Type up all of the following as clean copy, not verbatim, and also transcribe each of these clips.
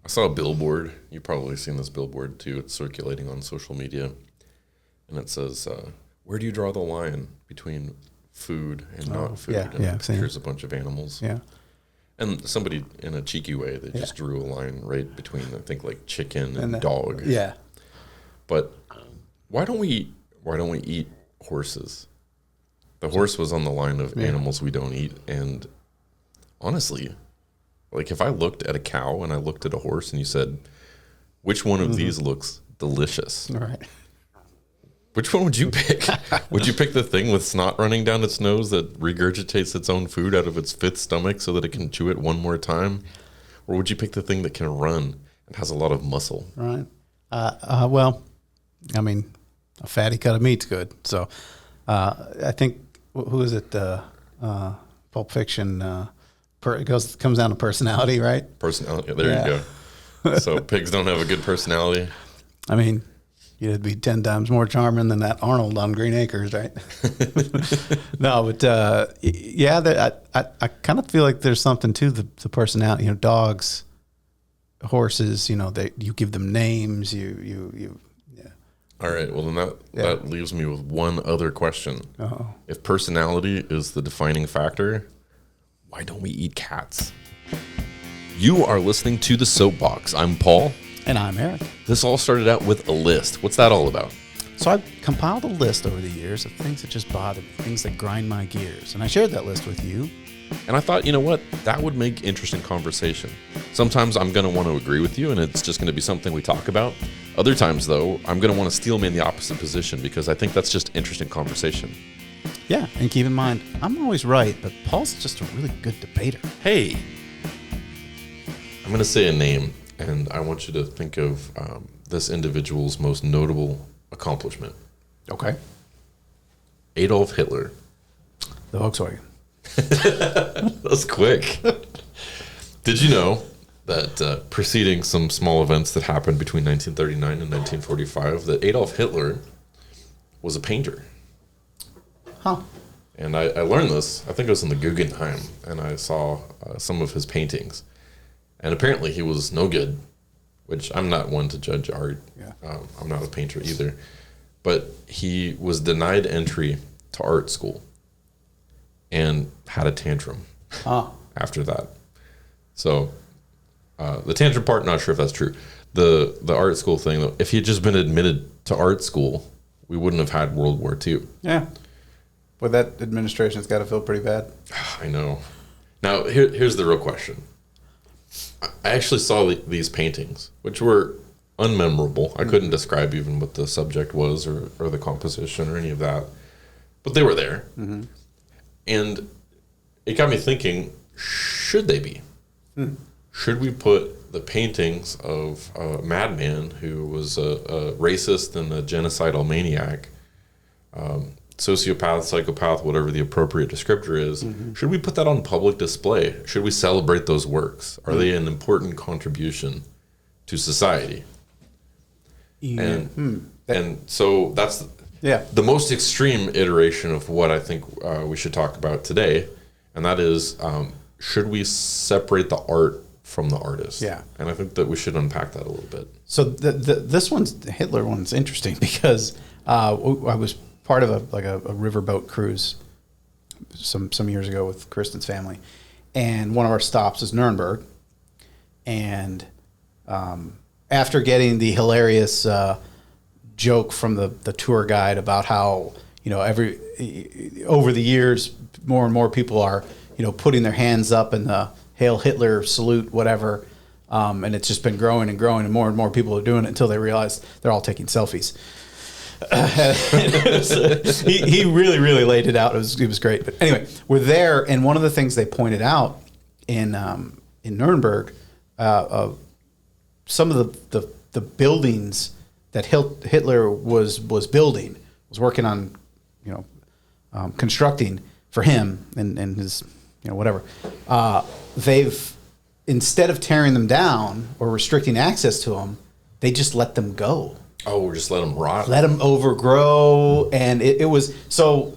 I saw a billboard. You've probably seen this billboard too. It's circulating on social media. And it says, where do you draw the line between food and not food? Yeah, and yeah, here's a bunch of animals. Yeah. And somebody, in a cheeky way, they just drew a line right between, I think, like chicken and dog. Yeah. But why don't we eat horses? The horse was on the line of animals we don't eat. And honestly, like if I looked at a cow and I looked at a horse and you said, which one of these looks delicious? All right. Which one would you pick? Would you pick the thing with snot running down its nose that regurgitates its own food out of its fifth stomach so that it can chew it one more time? Or would you pick the thing that can run and has a lot of muscle? Right. Well, I mean, a fatty cut of meat's good. So I think, who is it? Pulp Fiction. It comes down to personality, right? Personality. There you go. So pigs don't have a good personality. I mean, you'd be 10 times more charming than that Arnold on Green Acres, right? No, but I kind of feel like there's something to the personality. You know, dogs, horses. You know, you give them names. You. All right. Well, then that leaves me with one other question. Uh-oh. If personality is the defining factor, why don't we eat cats? You are listening to The Soapbox. I'm Paul. And I'm Eric. This all started out with a list. What's that all about? So I've compiled a list over the years of things that just bother me, things that grind my gears. And I shared that list with you. And I thought, you know what? That would make interesting conversation. Sometimes I'm going to want to agree with you, and it's just going to be something we talk about. Other times, though, I'm going to want to steel man the opposite position because I think that's just interesting conversation. Yeah, and keep in mind, I'm always right, but Paul's just a really good debater. Hey, I'm going to say a name, and I want you to think of this individual's most notable accomplishment. Okay. Adolf Hitler. The Volkswagen. That was quick. Did you know that preceding some small events that happened between 1939 and 1945, that Adolf Hitler was a painter? Huh. And I learned this, I think it was in the Guggenheim, and I saw some of his paintings. And apparently he was no good, which I'm not one to judge art. Yeah. I'm not a painter either. But he was denied entry to art school and had a tantrum after that. So the tantrum part, not sure if that's true. The art school thing, though, if he had just been admitted to art school, we wouldn't have had World War II. Yeah. Well, that administration's got to feel pretty bad. I know. Now, here's the real question. I actually saw these paintings, which were unmemorable. I couldn't describe even what the subject was or the composition or any of that. But they were there. Mm-hmm. And it got me thinking, should they be? Should we put the paintings of a madman who was a racist and a genocidal maniac, sociopath, psychopath, whatever the appropriate descriptor is, should we put that on public display? Should we celebrate those works? Are they an important contribution to society? Yeah. And so that's the most extreme iteration of what I think we should talk about today, and that is, should we separate the art from the artist? Yeah. And I think that we should unpack that a little bit. So the Hitler one's interesting because I was part of a riverboat cruise some years ago with Kristen's family, and one of our stops is Nuremberg. And after getting the hilarious joke from the tour guide about how, you know, over the years more and more people are, you know, putting their hands up in the Hail Hitler salute, whatever, and it's just been growing and growing, and more people are doing it until they realize they're all taking selfies. He really laid it out. It was great. But anyway, we're there, and one of the things they pointed out in Nuremberg, some of the buildings that Hitler was building, was working on, you know, constructing for him and his, you know, whatever. They've, instead of tearing them down or restricting access to them, they just let them go. Oh, just let them rot. Let them overgrow, and it was so.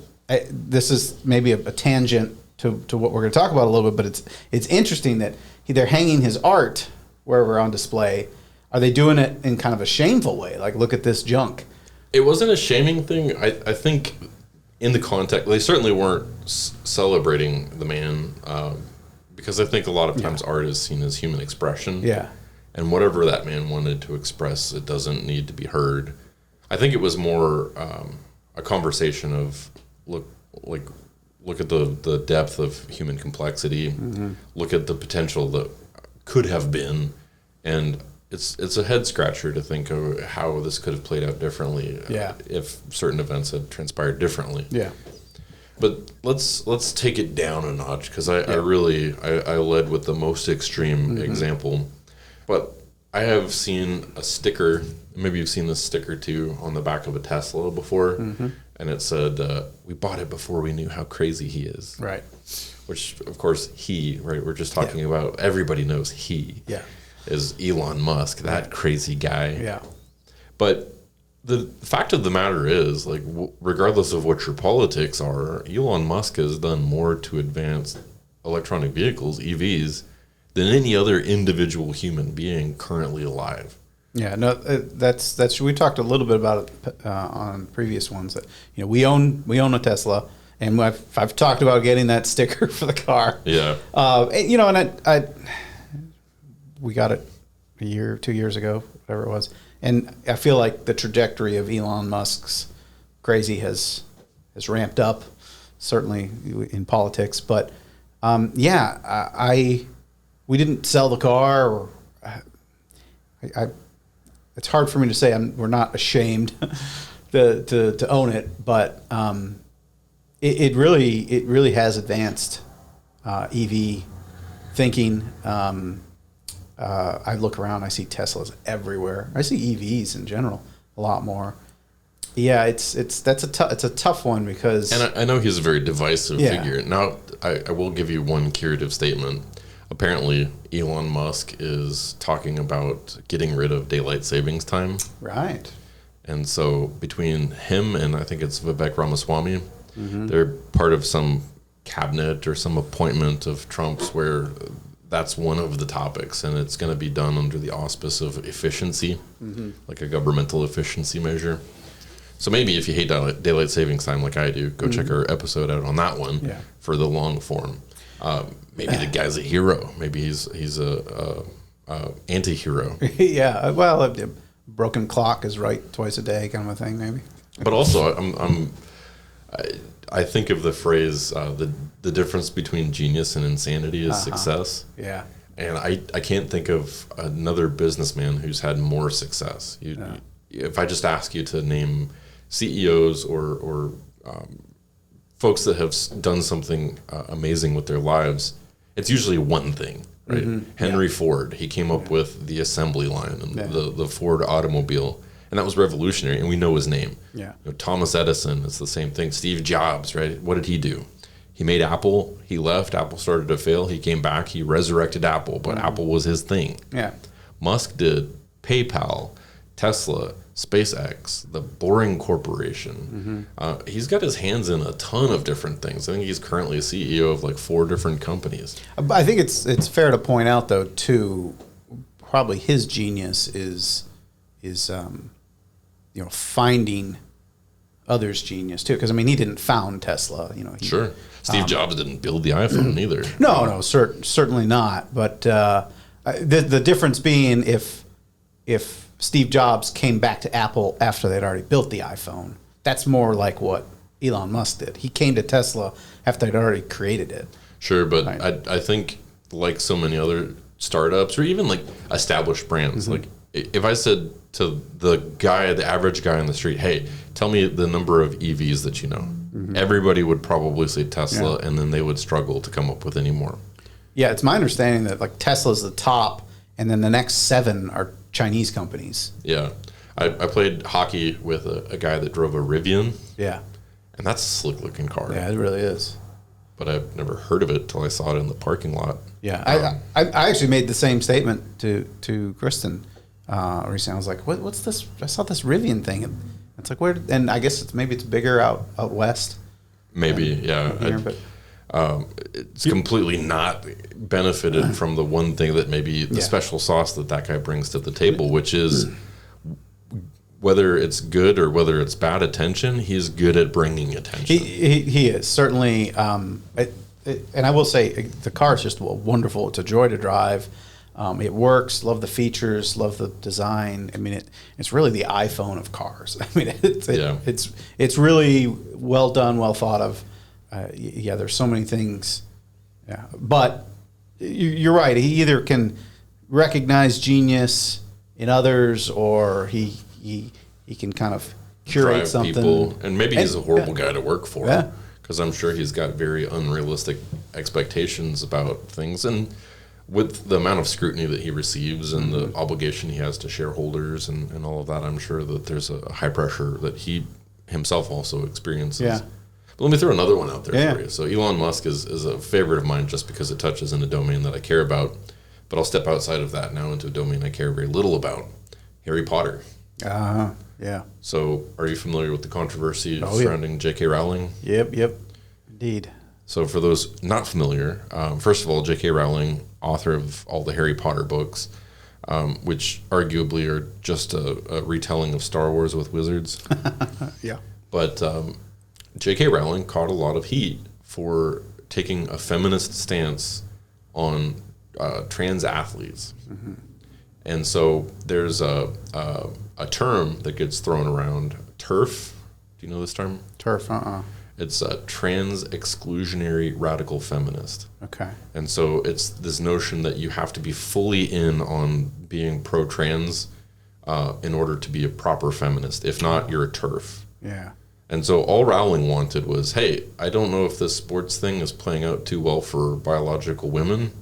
This is maybe a tangent to what we're going to talk about a little bit, but it's interesting that they're hanging his art wherever on display, are they doing it in kind of a shameful way? Like, look at this junk. It wasn't a shaming thing. I think in the context, they certainly weren't celebrating the man, because I think a lot of times art is seen as human expression. Yeah. And whatever that man wanted to express, it doesn't need to be heard. I think it was more a conversation of look at the depth of human complexity, look at the potential that could have been, and it's a head scratcher to think of how this could have played out differently if certain events had transpired differently. Yeah. But let's take it down a notch, because I led with the most extreme example. But I have seen a sticker, maybe you've seen this sticker too, on the back of a Tesla before, and it said, we bought it before we knew how crazy he is. Right. Which, of course, we're just talking about, everybody knows is Elon Musk, that crazy guy. Yeah. But the fact of the matter is, like, regardless of what your politics are, Elon Musk has done more to advance electronic vehicles, EVs, than any other individual human being currently alive. Yeah, no, that's we talked a little bit about it on previous ones. That we own a Tesla, and I've talked about getting that sticker for the car. Yeah. And we got it a year, 2 years ago, whatever it was, and I feel like the trajectory of Elon Musk's crazy has ramped up, certainly in politics. But we didn't sell the car, or it's hard for me to say we're not ashamed to own it, but it really has advanced EV thinking. I look around, I see Teslas everywhere. I see EVs in general a lot more. Yeah, it's a tough one, because, and I know he's a very divisive figure. Now, I will give you one curative statement. Apparently, Elon Musk is talking about getting rid of daylight savings time. Right. And so between him and I think it's Vivek Ramaswamy, they're part of some cabinet or some appointment of Trump's where that's one of the topics, and it's going to be done under the auspice of efficiency, like a governmental efficiency measure. So maybe if you hate daylight savings time like I do, go check our episode out on that one for the long form. Maybe the guy's a hero. Maybe he's a anti-hero. Yeah, well, a broken clock is right twice a day, kind of a thing, maybe. But also, I think of the phrase the difference between genius and insanity is success. Yeah. And I can't think of another businessman who's had more success. If I just ask you to name CEOs or folks that have done something amazing with their lives, it's usually one thing, right? Henry Ford, he came up with the assembly line and the Ford automobile, and that was revolutionary, and we know his name. Yeah. Thomas Edison, it's the same thing. Steve Jobs, right? What did he do? He made Apple, he left, Apple started to fail, he came back, he resurrected Apple, but Apple was his thing. Yeah. Musk did PayPal, Tesla, SpaceX, the Boring Corporation. He's got his hands in a ton of different things. I think he's currently a CEO of like 4 different companies. I think it's fair to point out, though, too, probably his genius is finding others' genius too. Because he didn't found Tesla. Sure. Steve Jobs didn't build the iPhone either. No, certainly not. But the difference being if Steve Jobs came back to Apple after they'd already built the iPhone, that's more like what Elon Musk did. He came to Tesla after they'd already created it. Sure, but I think like so many other startups or even like established brands, like if I said to the average guy on the street, hey, tell me the number of EVs that you know, everybody would probably say Tesla, and then they would struggle to come up with any more. Yeah, it's my understanding that like Tesla's the top, and then the next 7 are Chinese companies. Yeah. I played hockey with a guy that drove a Rivian. Yeah. And that's a slick looking car. Yeah, it really is. But I've never heard of it till I saw it in the parking lot. Yeah. I actually made the same statement to Kristen recently. I was like, what's this? I saw this Rivian thing. It's like, where? And I guess maybe it's bigger out west. Maybe, yeah. Here, but It's completely not benefited from the one thing that maybe the special sauce that guy brings to the table, which is whether it's good or whether it's bad attention, he's good at bringing attention. He is certainly, and I will say the car is just wonderful. It's a joy to drive. It works. Love the features. Love the design. I mean, it's really the iPhone of cars. I mean, it's really well done, well thought of. There's so many things. Yeah, but you're right. He either can recognize genius in others, or he can kind of curate drive something. People, and maybe he's a horrible guy to work for. Yeah. Because I'm sure he's got very unrealistic expectations about things. And with the amount of scrutiny that he receives and the obligation he has to shareholders and all of that, I'm sure that there's a high pressure that he himself also experiences. Yeah. But let me throw another one out there for you. So Elon Musk is a favorite of mine just because it touches in a domain that I care about. But I'll step outside of that now into a domain I care very little about, Harry Potter. Yeah. So are you familiar with the controversy surrounding J.K. Rowling? Yep. Indeed. So for those not familiar, first of all, J.K. Rowling, author of all the Harry Potter books, which arguably are just a retelling of Star Wars with wizards. Yeah. But J.K. Rowling caught a lot of heat for taking a feminist stance on trans athletes. Mm-hmm. And so there's a term that gets thrown around, TERF. Do you know this term? TERF, It's a trans exclusionary radical feminist. Okay. And so it's this notion that you have to be fully in on being pro-trans in order to be a proper feminist. If not, you're a TERF. Yeah. And so all Rowling wanted was, hey, I don't know if this sports thing is playing out too well for biological women.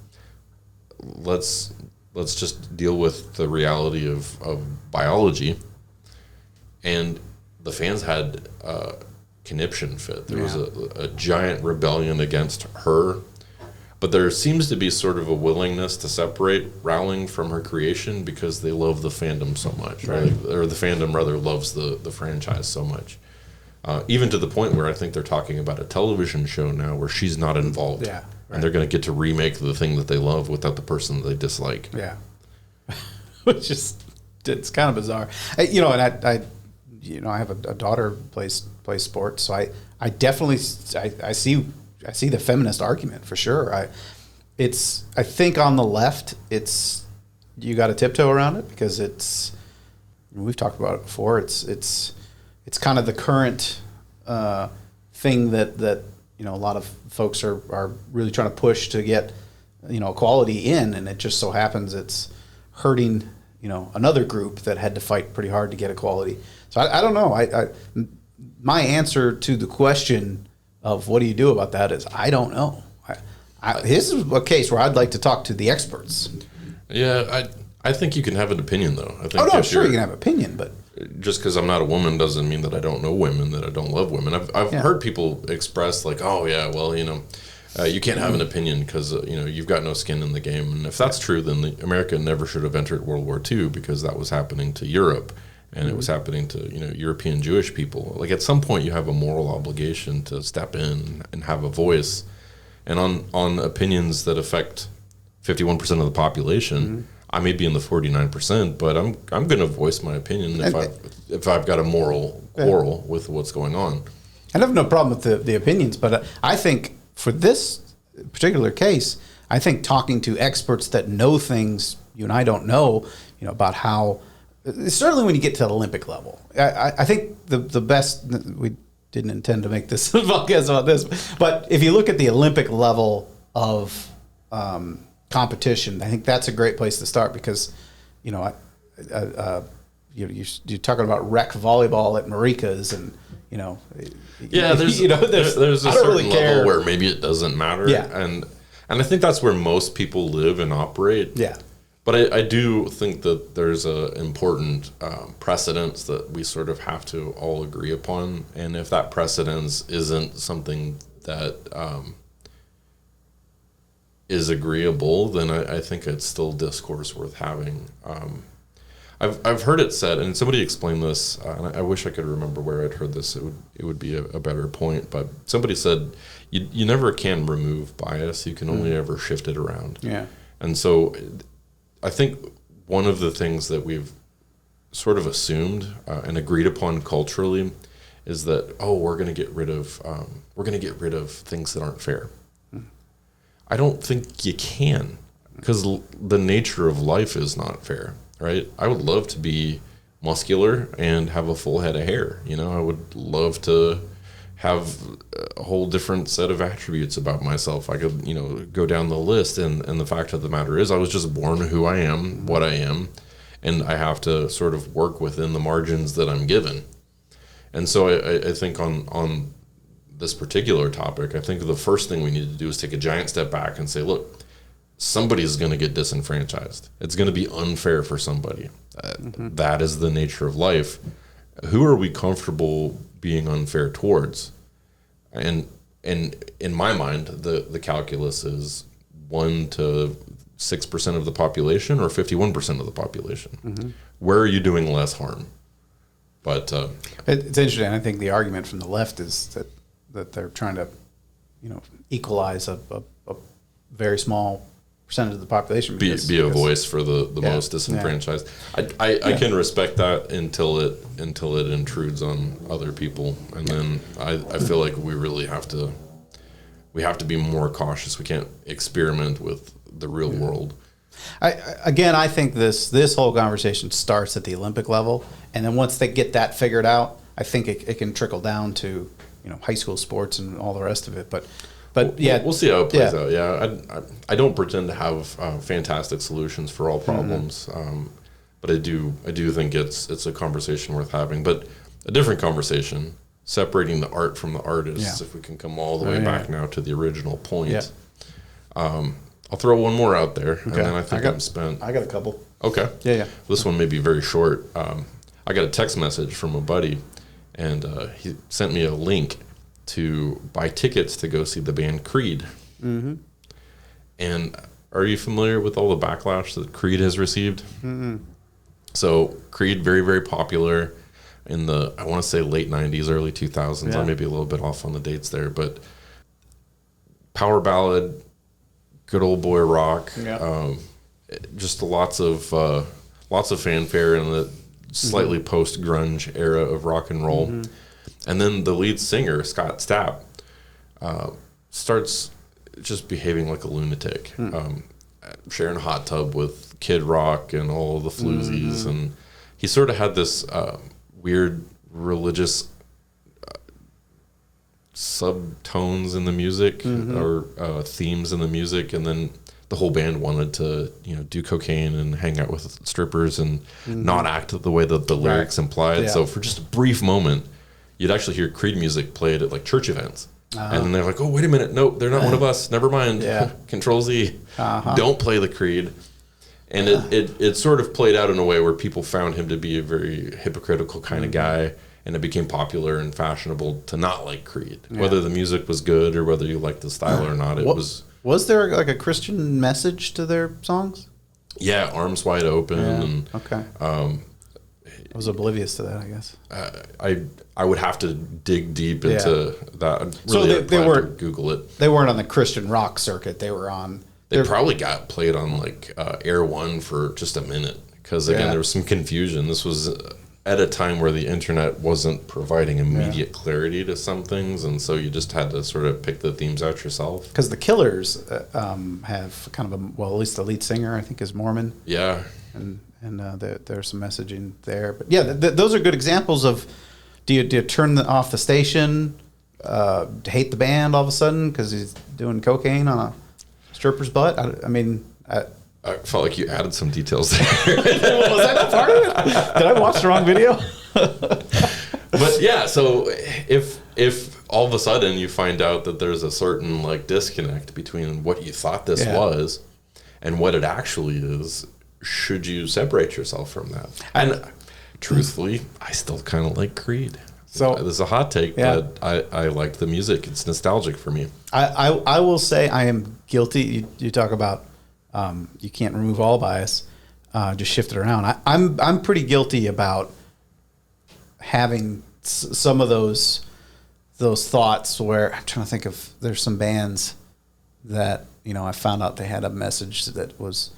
Let's just deal with the reality of biology. And the fans had conniption fit. There was a giant rebellion against her. But there seems to be sort of a willingness to separate Rowling from her creation because they love the fandom so much. Right? Or the fandom, rather, loves the franchise so much. Even to the point where I think they're talking about a television show now where she's not involved. Yeah. And they're going to get to remake the thing that they love without the person that they dislike. Yeah. Which is, it's kind of bizarre. I have a daughter who plays sports, so I definitely I see the feminist argument for sure. I think on the left you got to tiptoe around it because we've talked about it before. It's kind of the current thing that a lot of folks are really trying to push to get equality in, and it just so happens it's hurting another group that had to fight pretty hard to get equality. So I don't know. My answer to the question of what do you do about that is I don't know. This is a case where I'd like to talk to the experts. Yeah, I think you can have an opinion though. I think sure you can have an opinion, but just because I'm not a woman doesn't mean that I don't know women, that I don't love women. I've heard people express like, oh yeah, well you can't have an opinion because you've got no skin in the game. And if that's true, then America never should have entered World War II because that was happening to Europe. And it was happening to European Jewish people. Like at some point, you have a moral obligation to step in and have a voice, and on opinions that affect 51% of the population. Mm-hmm. I may be in the 49%, but I'm going to voice my opinion if I've got a moral quarrel with what's going on. I have no problem with the opinions, but I think for this particular case, I think talking to experts that know things you and I don't know, about how. Certainly when you get to the Olympic level. I think the best, we didn't intend to make this podcast about this, but if you look at the Olympic level of competition, I think that's a great place to start because, you're talking about rec volleyball at Marika's and, there's a certain level where maybe it doesn't matter. Yeah. And I think that's where most people live and operate. Yeah. But I do think that there's an important precedence that we sort of have to all agree upon. And if that precedence isn't something that is agreeable, then I think it's still discourse worth having. I've heard it said, and somebody explained this, and I wish I could remember where I'd heard this. It would be a better point, but somebody said you never can remove bias. You can only ever shift it around. Yeah. And so I think one of the things that we've sort of assumed and agreed upon culturally is that, we're going to get rid of things that aren't fair. I don't think you can, because the nature of life is not fair, right? I would love to be muscular and have a full head of hair. I would love to have a whole different set of attributes about myself. I could, go down the list, and the fact of the matter is I was just born who I am, what I am, and I have to sort of work within the margins that I'm given. And so I think on this particular topic, I think the first thing we need to do is take a giant step back and say, look, somebody's going to get disenfranchised. It's going to be unfair for somebody. That is the nature of life. Who are we comfortable being unfair towards? And in my mind, the calculus is 1 to 6% of the population or 51% of the population. Where are you doing less harm? But it's interesting. I think the argument from the left is that they're trying to, equalize a very small percentage of the population. Be a voice for the most disenfranchised. I can respect that until it intrudes on other people, and then I feel like we really have to be more cautious. We can't experiment with the real world. I think this whole conversation starts at the Olympic level, and then once they get that figured out, I think it can trickle down to high school sports and all the rest of it. But we'll see how it plays out. Yeah, I don't pretend to have fantastic solutions for all problems, but I do think it's a conversation worth having. But a different conversation, separating the art from the artist. If we can come all the way back now to the original point. Yeah. I'll throw one more out there, and then I think I'm spent. I got a couple. Okay. Yeah. This one may be very short. I got a text message from a buddy, and he sent me a link to buy tickets to go see the band Creed. And are you familiar with all the backlash that Creed has received? So Creed, very, very popular in the, I want to say, late 90s, early 2000s. Yeah. I may be a little bit off on the dates there, but power ballad, good old boy rock, just lots of fanfare in the slightly post-grunge era of rock and roll. And then the lead singer, Scott Stapp, starts just behaving like a lunatic, sharing a hot tub with Kid Rock and all the floozies. And he sort of had this weird religious subtones in the music or themes in the music, and then the whole band wanted to do cocaine and hang out with strippers and not act the way that the lyrics implied. So for just a brief moment, you'd actually hear Creed music played at like church events, and then they're like, "Oh, wait a minute, nope, they're not one of us. Never mind. Control Z, don't play the Creed." And it sort of played out in a way where people found him to be a very hypocritical kind of guy. And it became popular and fashionable to not like Creed, whether the music was good or whether you liked the style or not. Was there like a Christian message to their songs? Yeah, Arms Wide Open. And, I was oblivious to that, I guess. I would have to dig deep into that. Really, so they weren't Google it. They weren't on the Christian rock circuit. They were on. They probably got played on like Air One for just a minute because again there was some confusion. This was at a time where the internet wasn't providing immediate clarity to some things, and so you just had to sort of pick the themes out yourself. Because the Killers have kind of at least the lead singer, I think, is Mormon. Yeah. And there's some messaging there. But yeah, those are good examples of, do you turn off the station, hate the band all of a sudden because he's doing cocaine on a stripper's butt? I felt like you added some details there. Was that not part of it? Did I watch the wrong video? But yeah, so if all of a sudden you find out that there's a certain like disconnect between what you thought this was and what it actually is, should you separate yourself from that? And truthfully, I still kind of like Creed. So this is a hot take, but I liked the music. It's nostalgic for me. I will say I am guilty. You talk about you can't remove all bias. just shifted around. I'm pretty guilty about having some of those thoughts where I'm trying to think of, there's some bands that, I found out they had a message that was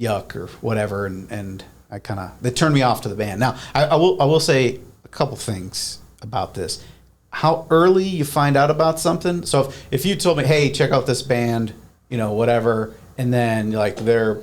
yuck or whatever, and I they turned me off to the band. Now, I will say a couple things about this. How early you find out about something. So if you told me, hey, check out this band, whatever, and then like they're,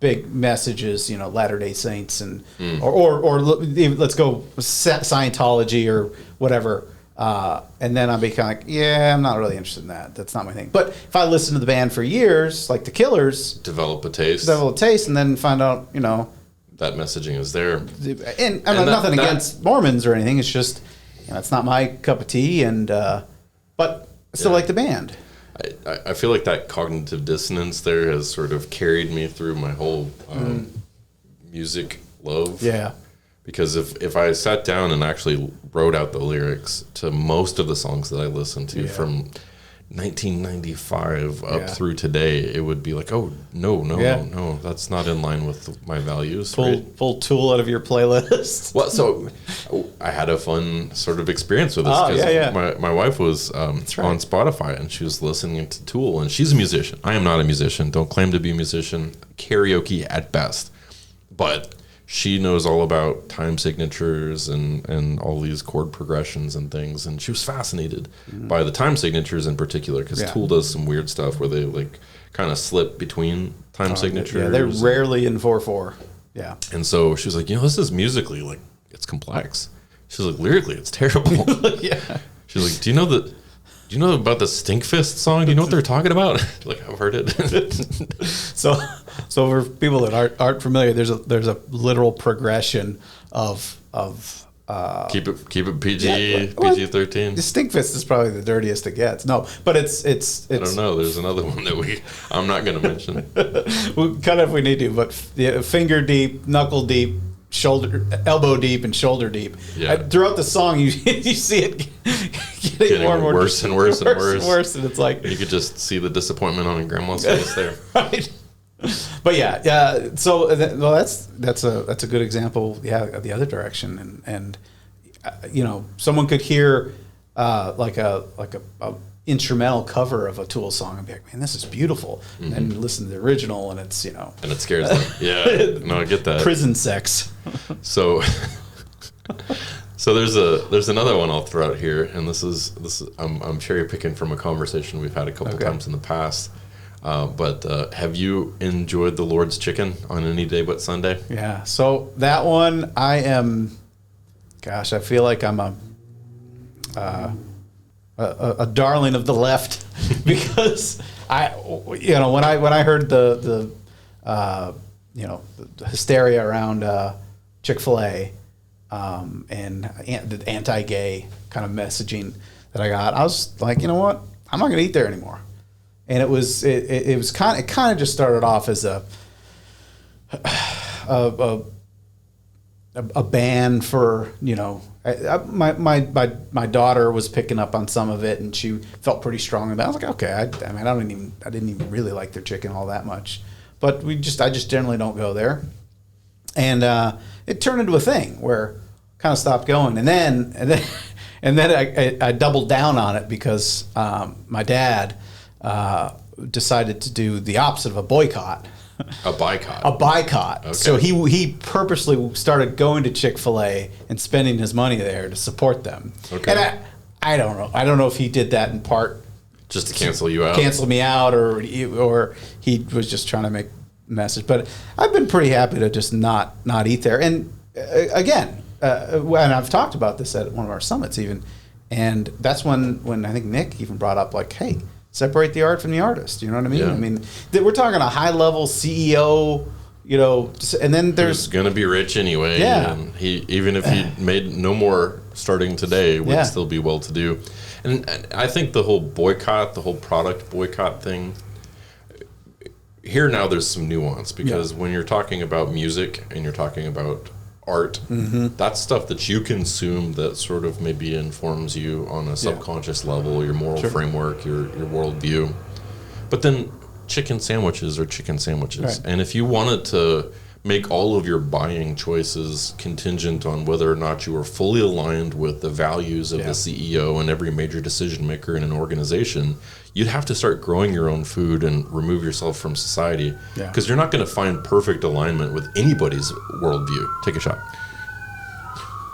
big messages, Latter-day Saints and or let's go Scientology or whatever, and then I'll be kind of like, yeah, I'm not really interested in that. That's not my thing. But if I listen to the band for years, like the Killers, develop a taste, and then find out, that messaging is there. And I'm nothing against Mormons or anything. It's just, it's not my cup of tea, and but I still like the band. I feel like that cognitive dissonance there has sort of carried me through my whole music love. Yeah. Because if I sat down and actually wrote out the lyrics to most of the songs that I listened to from 1995 up through today, it would be like, oh, no, that's not in line with my values. Pull Tool out of your playlist. Well, so I had a fun sort of experience with this because my wife was on Spotify and she was listening to Tool, and she's a musician. I am not a musician. Don't claim to be a musician. Karaoke at best. But she knows all about time signatures and all these chord progressions and things, and she was fascinated by the time signatures in particular, because Tool does some weird stuff where they like kind of slip between time signatures. Yeah, they're rarely in 4/4. Yeah. And so she was like, this is musically, like, it's complex. She's like, lyrically, it's terrible. Yeah. She's like, do you know about the Stinkfist song? Do you know what they're talking about? Like, I've heard it. So for people that aren't familiar, there's a literal progression of keep it PG, PG-13. The Stinkfist is probably the dirtiest it gets. No, but it's I don't know. There's another one that I'm not going to mention. We'll cut it if we need to, but finger deep, knuckle deep, shoulder, elbow deep, and shoulder deep. Yeah. Throughout the song, you see it getting more and more worse and worse and worse, and it's like you could just see the disappointment on Grandma's face there. Right. But yeah. So that's a good example. Yeah, of the other direction, and someone could hear like a instrumental cover of a Tool song and be like, man, this is beautiful, and listen to the original, and it's and it scares them. Yeah, no, I get that. Prison sex. So there's another one I'll throw out here, and this is I'm cherry picking from a conversation we've had a couple times in the past. But have you enjoyed the Lord's Chicken on Any Day But Sunday? Yeah. So that one, I feel like I'm a darling of the left because when I heard the hysteria around Chick-Fil-A and the anti-gay kind of messaging that I got, I was like, you know what, I'm not going to eat there anymore. And it kind of just started off as a ban for, my daughter was picking up on some of it, and she felt pretty strong about it. I was like, okay, I didn't even really like their chicken all that much, but I just generally don't go there. And it turned into a thing where I kind of stopped going, and then I doubled down on it because my dad decided to do the opposite of a boycott. A boycott. A boycott. Okay. So he purposely started going to Chick-fil-A and spending his money there to support them. Okay. And I don't know. I don't know if he did that in part just to cancel you out. Cancel me out, or he was just trying to make a message. But I've been pretty happy to just not eat there. And again, and I've talked about this at one of our summits even, and that's when I think Nick even brought up, like, hey, separate the art from the artist. You know what I mean? Yeah. I mean, we're talking a high-level CEO, and then there's going to be rich anyway. Yeah. And even if he made no more starting today, would still be well-to-do. And I think the whole boycott, the whole product boycott thing, here now there's some nuance, because when you're talking about music and you're talking about art, that's stuff that you consume that sort of maybe informs you on a subconscious level, your moral framework, your worldview. But then chicken sandwiches are chicken sandwiches. Right. And if you wanted to make all of your buying choices contingent on whether or not you are fully aligned with the values of the CEO and every major decision maker in an organization, you'd have to start growing your own food and remove yourself from society, because you're not going to find perfect alignment with anybody's worldview. Take a shot.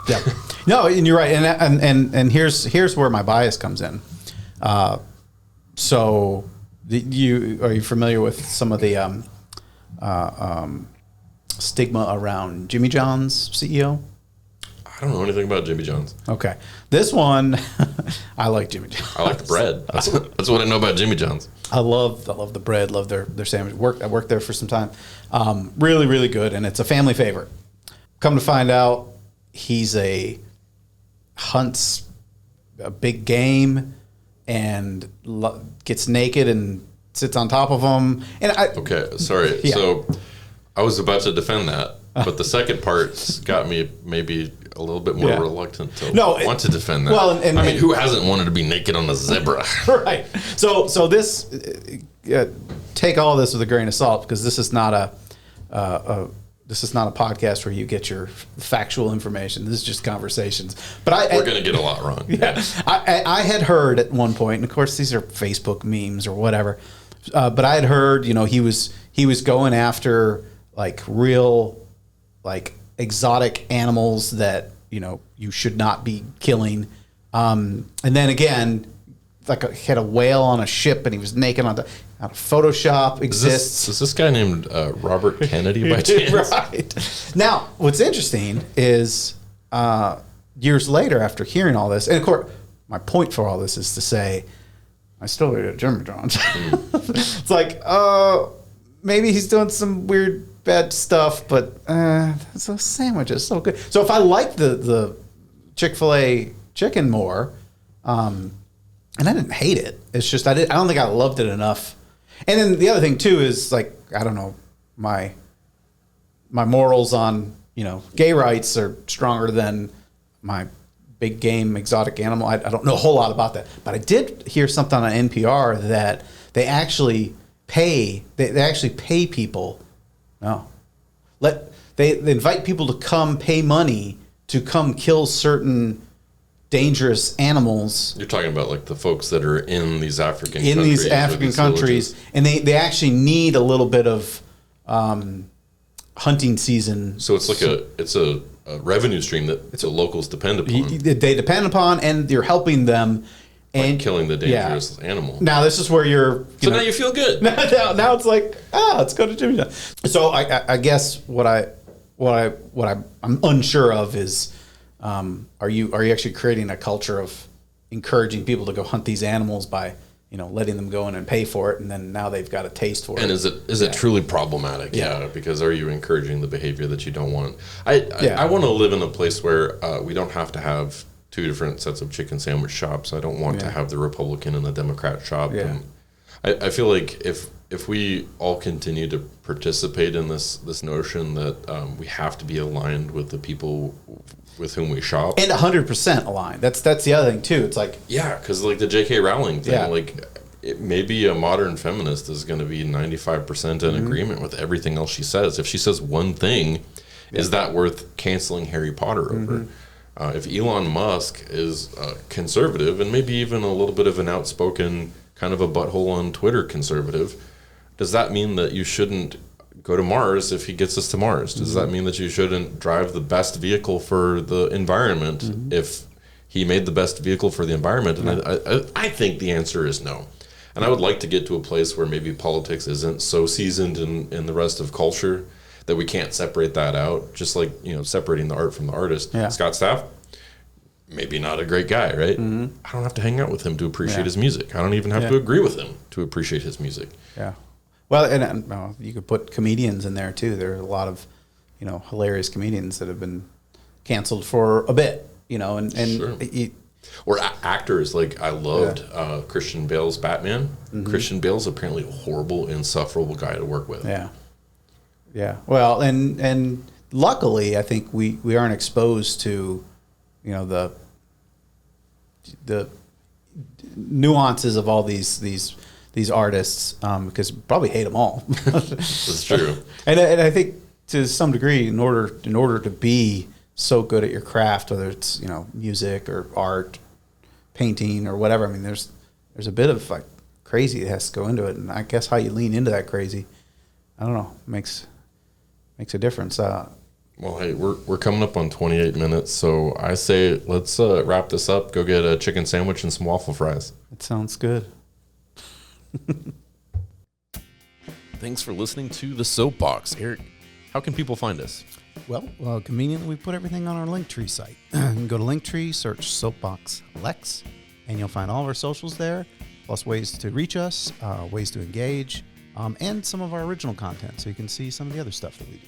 Yeah. No, and you're right. And here's where my bias comes in. So are you familiar with some of the stigma around Jimmy John's CEO? I don't know anything about Jimmy John's. Okay. This one, I like Jimmy John's. I like the bread. That's what I know about Jimmy John's. I love the bread, love their sandwich. I worked there for some time. Really, really good, and it's a family favorite. Come to find out, he's hunts a big game and gets naked and sits on top of them. And Okay, sorry. Yeah. So I was about to defend that, but the second part got me maybe a little bit more reluctant to want to defend that. Well, I mean, who hasn't wanted to be naked on a zebra? Right. So this, take all this with a grain of salt, because this is not a podcast where you get your factual information. This is just conversations. But we're going to get a lot wrong. Yeah. I had heard at one point, and of course these are Facebook memes or whatever, but I had heard, he was going after like real, like exotic animals that, you should not be killing. And then again, like he had a whale on a ship and he was naked on Photoshop exists. Is this guy named Robert Kennedy by chance? Right. Now, what's interesting is years later, after hearing all this, and of course, my point for all this is to say, I still eat at Jimmy John's. It's like, maybe he's doing some weird, bad stuff, but those sandwiches so good. So if I like the Chick-Fil-A chicken more, and I didn't hate it. It's just I don't think I loved it enough. And then the other thing too is, like, I don't know, my morals on gay rights are stronger than my big game exotic animal. I don't know a whole lot about that, but I did hear something on NPR that they actually pay. They actually pay people. No, they invite people to come pay money to come kill certain dangerous animals. You're talking about like the folks that are in these African countries, and they actually need a little bit of hunting season. So it's like a revenue stream that the locals depend upon. They depend upon, and you're helping them. And killing the dangerous animal. Now this is where now you feel good. Now it's like, let's go to Jimmy John. So I guess what I'm unsure of is, are you actually creating a culture of encouraging people to go hunt these animals by letting them go in and pay for it, and then now they've got a taste for it. And is it truly problematic? Yeah, because are you encouraging the behavior that you don't want? I want to live in a place where we don't have to have two different sets of chicken sandwich shops. I don't want to have the Republican and the Democrat shop. Yeah. And I feel like if we all continue to participate in this notion that we have to be aligned with the people with whom we shop, and 100% aligned. That's the other thing too. It's like, because like the J.K. Rowling thing, like maybe a modern feminist is going to be 95% in agreement with everything else she says. If she says one thing, is that worth canceling Harry Potter over? If Elon Musk is conservative and maybe even a little bit of an outspoken kind of a butthole on Twitter conservative, does that mean that you shouldn't go to Mars if he gets us to Mars? Does that mean that you shouldn't drive the best vehicle for the environment if he made the best vehicle for the environment? And I think the answer is no. And I would like to get to a place where maybe politics isn't so seasoned in the rest of culture that we can't separate that out, just like separating the art from the artist. Scott Stapp, maybe not a great guy, right? I don't have to hang out with him to appreciate his music. I don't even have to agree with him to appreciate his music. Yeah. Well, and you could put comedians in there too. There are a lot of hilarious comedians that have been canceled for a bit, and sure. Or actors. Like I loved Christian Bale's Batman. Christian Bale's apparently a horrible, insufferable guy to work with. Yeah. Well, and luckily, I think we aren't exposed to, the nuances of all these these artists because you probably hate them all. That's true. And I think to some degree, in order to be so good at your craft, whether it's music or art, painting or whatever, I mean, there's a bit of like crazy that has to go into it, and I guess how you lean into that crazy, I don't know, makes a difference. Well, hey, we're coming up on 28 minutes, so I say let's wrap this up. Go get a chicken sandwich and some waffle fries. It sounds good. Thanks for listening to the Soapbox, Eric. How can people find us? Well, conveniently, we put everything on our Linktree site. You can go to Linktree, search SoapBox Lex, and you'll find all of our socials there, plus ways to reach us, ways to engage, and some of our original content, so you can see some of the other stuff that we do.